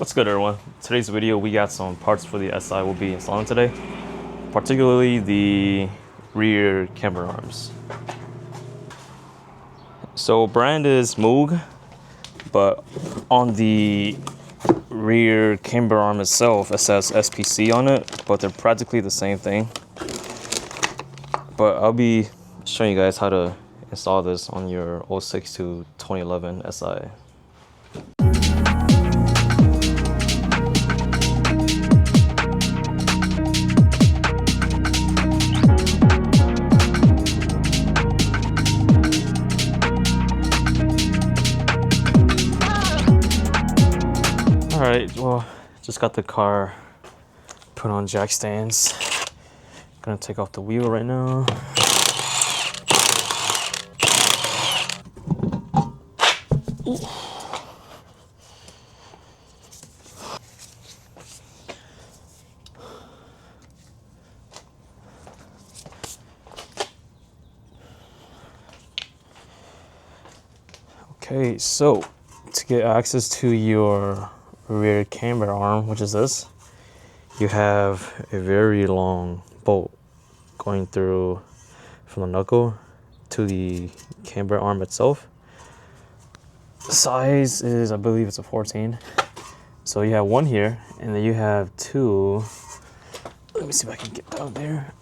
What's good, everyone? Today's video, we got some parts for the SI we'll be installing today, particularly the rear camber arms. So brand is Moog, but on the rear camber arm itself, it says SPC on it, but they're practically the same thing. But I'll be showing you guys how to install this on your 06 to 2011 SI. Alright, well, just got the car put on jack stands. Gonna take off the wheel right now. Ooh. Okay, so to get access to your rear camber arm, which is this, you have a very long bolt going through from the knuckle to the camber arm itself. The size is, I believe it's a 14. So you have one here, and then you have two. Let me see if I can get down there.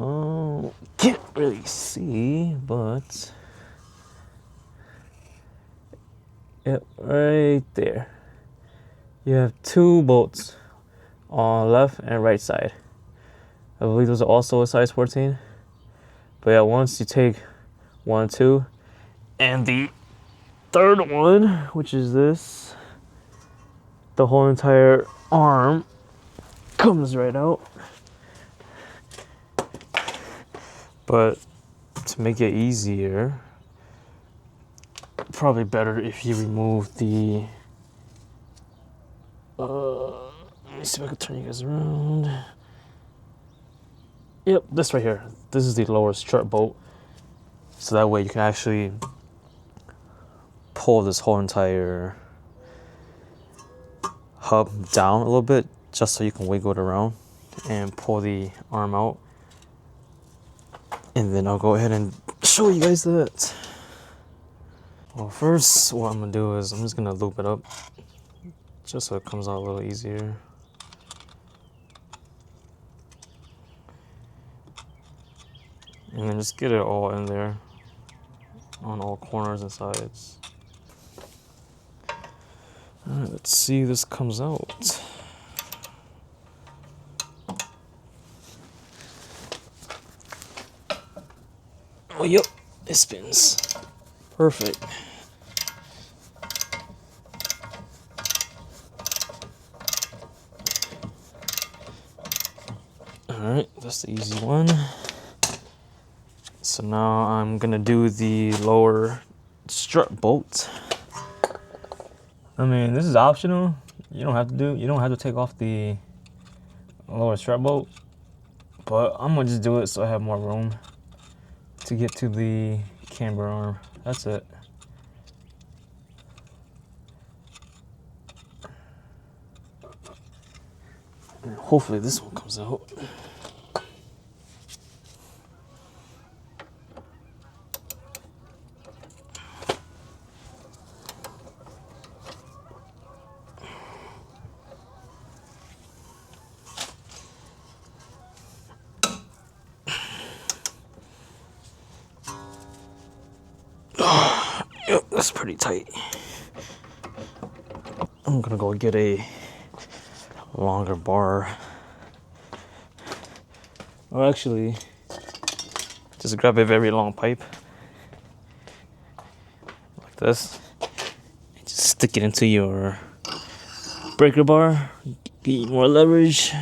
Oh, can't really see, but yep, right there. You have two bolts on left and right side. I believe those are also a size 14. But yeah, once you take 1, 2, and the third one, which is this, the whole entire arm comes right out. But to make it easier, probably better if you remove the, let me see if I can turn you guys around. Yep, this right here. This is the lower strut bolt. So that way you can actually pull this whole entire hub down a little bit, just so you can wiggle it around and pull the arm out. And then I'll go ahead and show you guys that. Well, first, what I'm gonna do is I'm just gonna loop it up, just so it comes out a little easier. And then just get it all in there, on all corners and sides. Alright, let's see if this comes out. Oh, yep, it spins. Perfect. Alright, that's the easy one. So now I'm gonna do the lower strut bolt. I mean, this is optional. You don't have to take off the lower strut bolt. But I'm gonna just do it so I have more room to get to the camber arm. That's it. And hopefully this one comes out. Yep, that's pretty tight. I'm gonna go get a longer bar. Or actually, just grab a very long pipe, like this, and just stick it into your breaker bar, get more leverage.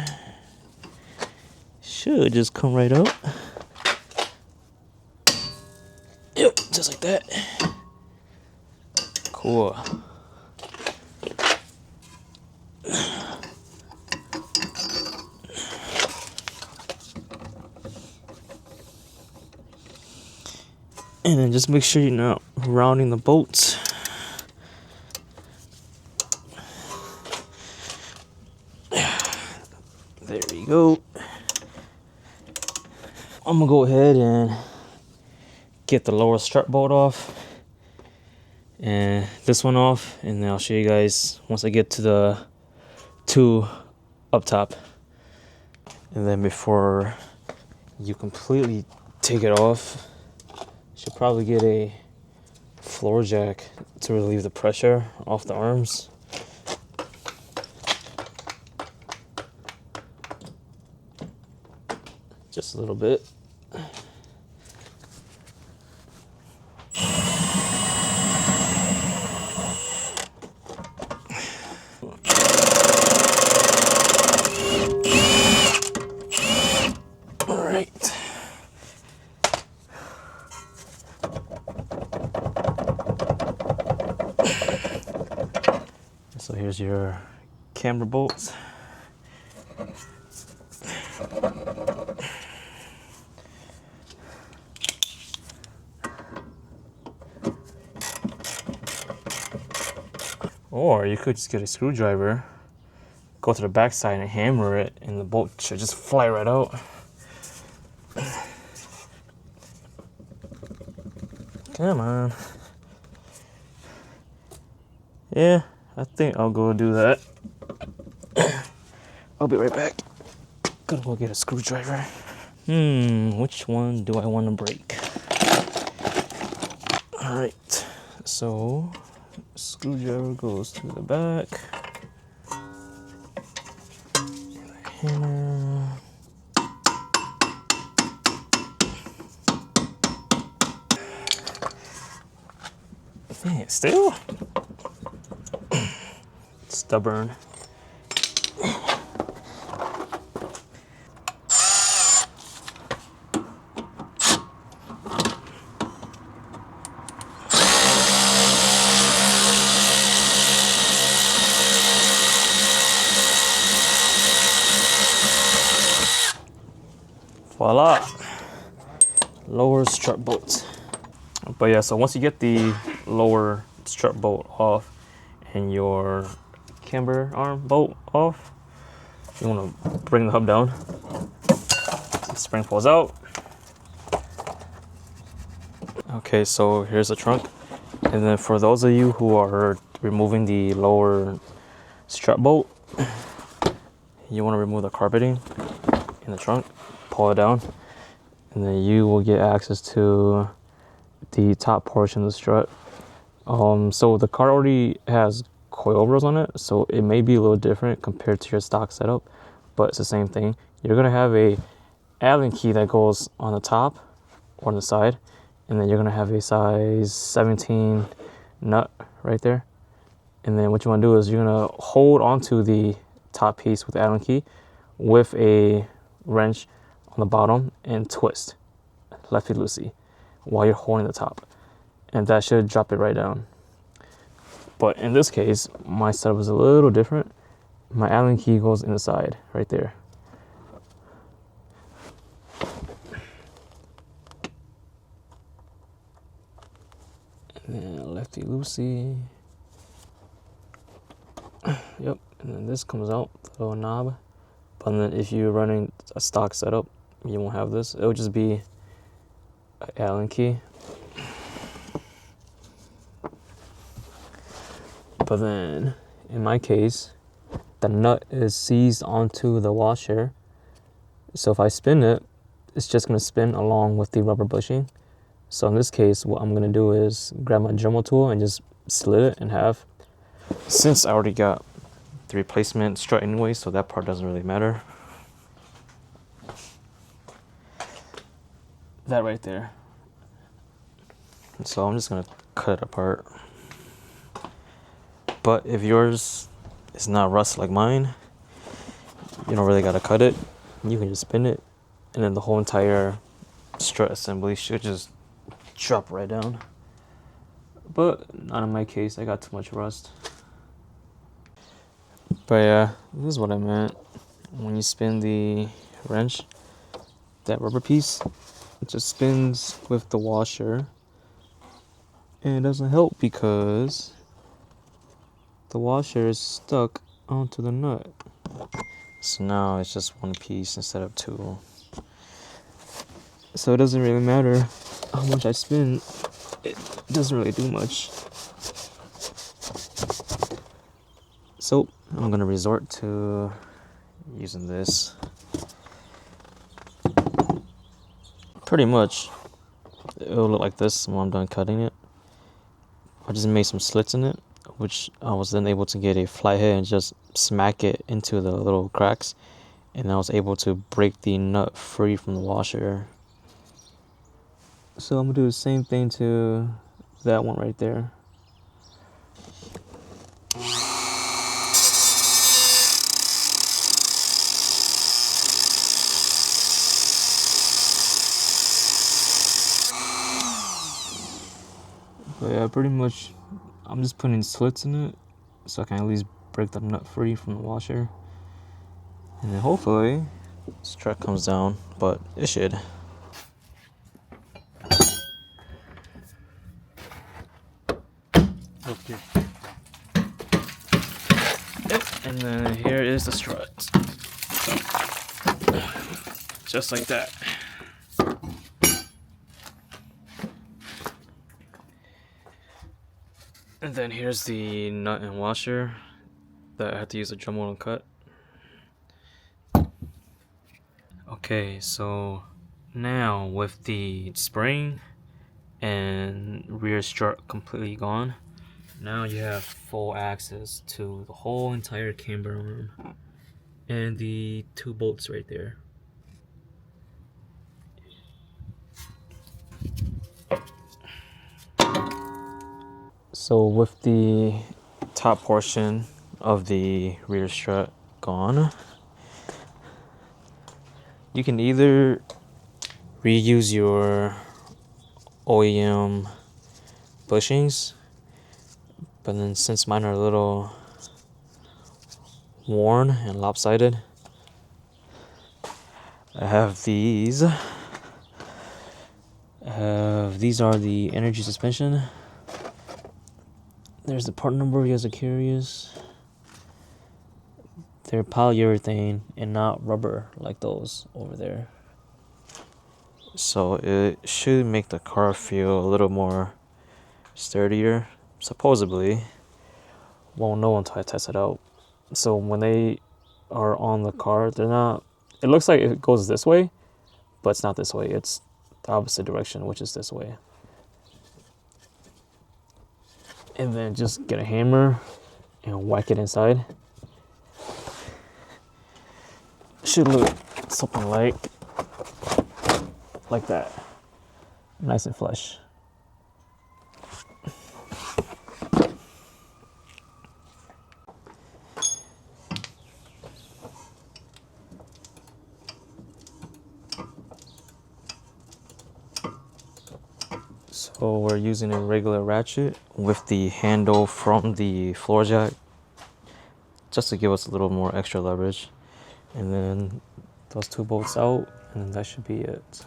Should just come right out. Yep, just like that. Cool. And then just make sure you're not rounding the bolts. There you go. I'm gonna go ahead and get the lower strut bolt off and this one off, and then I'll show you guys once I get to the two up top. And then before you completely take it off, you should probably get a floor jack to relieve the pressure off the arms. Just a little bit. All right. So here's your camber bolts. Or you could just get a screwdriver, go to the back side and hammer it, and the bolt should just fly right out. Come on. Yeah, I think I'll go do that. I'll be right back. Gonna go get a screwdriver. Which one do I want to break? All right, so screwdriver goes to the back. Hammer. Man, still stubborn. Voila, lower strut bolts. But yeah, so once you get the lower strut bolt off and your camber arm bolt off, you want to bring the hub down. The spring pulls out. Okay, so here's the trunk. And then for those of you who are removing the lower strut bolt, you want to remove the carpeting in the trunk, pull it down, and then you will get access to the top portion of the strut. So the car already has coilovers on it, so it may be a little different compared to your stock setup, but it's the same thing. You're gonna have a Allen key that goes on the top or on the side, and then you're gonna have a size 17 nut right there. And then what you want to do is you're gonna hold onto the top piece with the Allen key with a wrench on the bottom and twist lefty loosey while you're holding the top, and that should drop it right down. But in this case, my setup is a little different. My Allen key goes in the side right there. And then lefty loosey. Yep, and then this comes out, the little knob. But then if you're running a stock setup, you won't have this. It'll just be an Allen key. But then, in my case, the nut is seized onto the washer. So if I spin it, it's just gonna spin along with the rubber bushing. So in this case, what I'm gonna do is grab my Dremel tool and just slit it in half. Since I already got the replacement strut anyway, so that part doesn't really matter. That right there. So I'm just gonna cut it apart. But if yours is not rust like mine, you don't really gotta cut it. You can just spin it, and then the whole entire strut assembly should just drop right down. But not in my case, I got too much rust. But yeah, this is what I meant. When you spin the wrench, that rubber piece, it just spins with the washer And it doesn't help because the washer is stuck onto the nut. So now it's just one piece instead of two. So it doesn't really matter how much I spend. It doesn't really do much. So I'm gonna resort to using this. Pretty much it'll look like this when I'm done cutting it. I just made some slits in it, which I was then able to get a flathead and just smack it into the little cracks, and I was able to break the nut free from the washer. So I'm gonna do the same thing to that one right there. But yeah, pretty much I'm just putting slits in it so I can at least break the nut free from the washer. And then hopefully Strut comes down, but it should. Okay. Yep, and then here is the strut. Just like that. And then here's the nut and washer that I have to use a Dremel to cut. Okay, so now with the spring and rear strut completely gone, now you have full access to the whole entire camber arm and the two bolts right there. So with the top portion of the rear strut gone, you can either reuse your OEM bushings, but then since mine are a little worn and lopsided, I have these. These are the energy suspension. There's the part number if you guys are curious. They're polyurethane and not rubber like those over there. So it should make the car feel a little more sturdier, supposedly. Won't know until I test it out. So when they are on the car, they're not, it looks like it goes this way, but it's not this way. It's the opposite direction, which is this way. And then just get a hammer and whack it inside. Should look something like that. Nice and flush. So we're using a regular ratchet with the handle from the floor jack just to give us a little more extra leverage. And then those two bolts out, and then that should be it.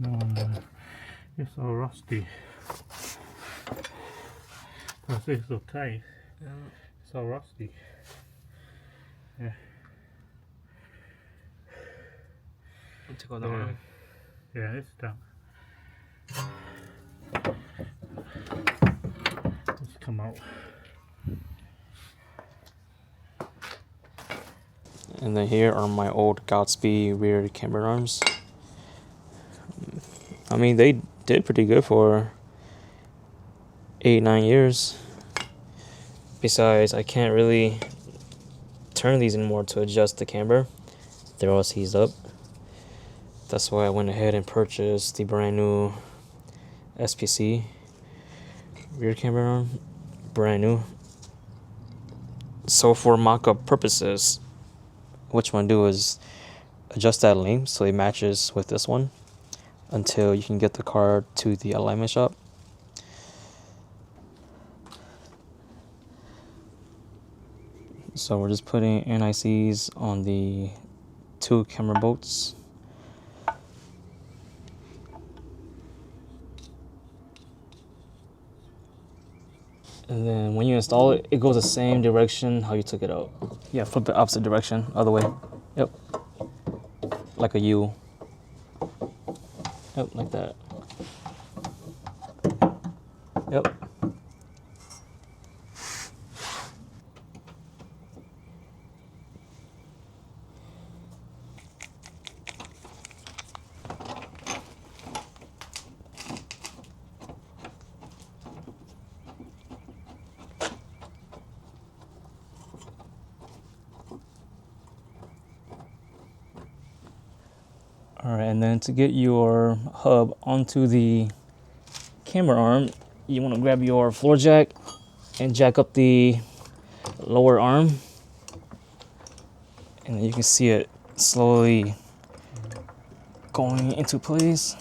No, it's all rusty. It's so tight. Yeah. It's all rusty. Yeah. Take out the arm. Yeah, it's done. Let's come out. And then here are my old Godspeed rear camber arms. I mean, they did pretty good for 8-9 years. Besides, I can't really turn these anymore to adjust the camber. They're all seized up. That's why I went ahead and purchased the brand new SPC rear camber arm. Brand new. So for mock-up purposes, what you want to do is adjust that length so it matches with this one until you can get the car to the alignment shop. So we're just putting NICs on the two camber bolts. And then when you install it, it goes the same direction how you took it out. Yeah, flip the opposite direction, other way. Yep. Like a U. Yep, like that. Yep. All right, and then to get your hub onto the camber arm, you want to grab your floor jack and jack up the lower arm. And then you can see it slowly going into place.